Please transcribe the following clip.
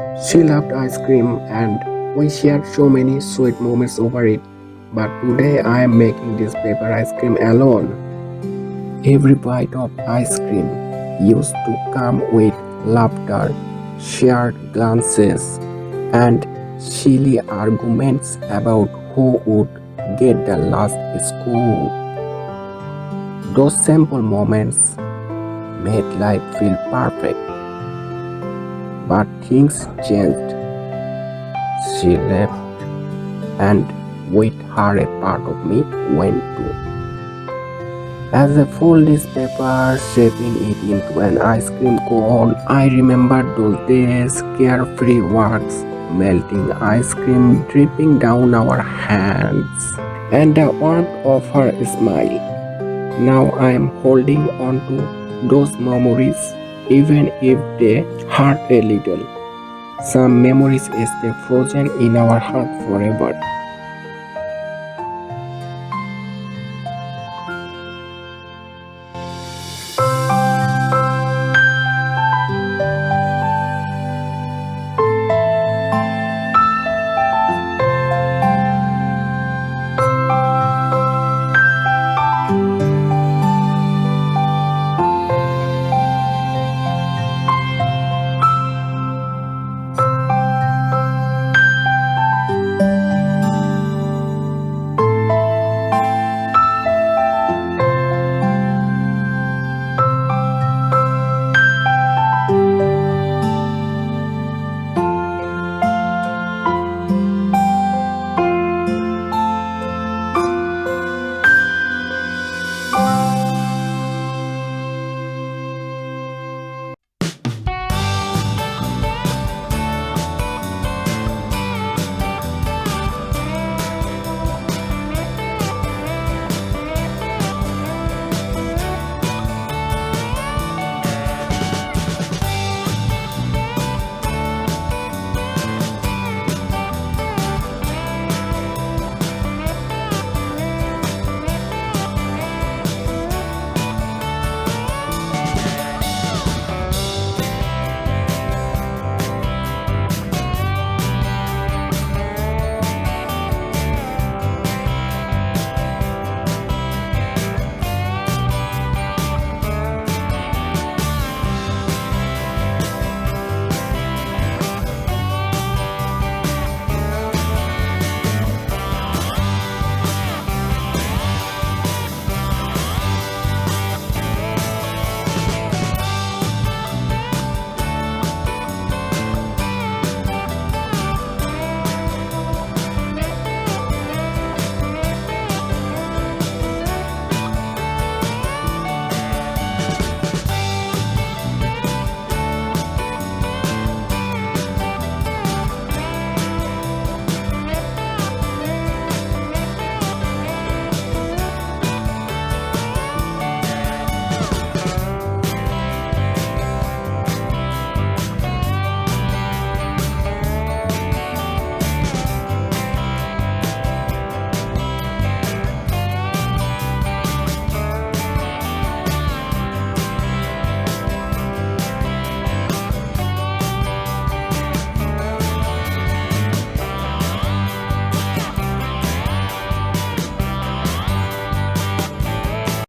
She loved ice cream and we shared so many sweet moments over it. But today I am making this paper ice cream alone. Every bite of ice cream used to come with laughter, shared glances, and silly arguments about who would get the last scoop. Those simple moments made life feel perfect. But things changed. She left, and with her a part of me went too. As I fold this paper, shaping it into an ice cream cone, I remember those days, carefree walks, melting ice cream dripping down our hands, and the warmth of her smile. Now I am holding on to those memories, even if they hurt a little. Some memories stay frozen in our heart forever.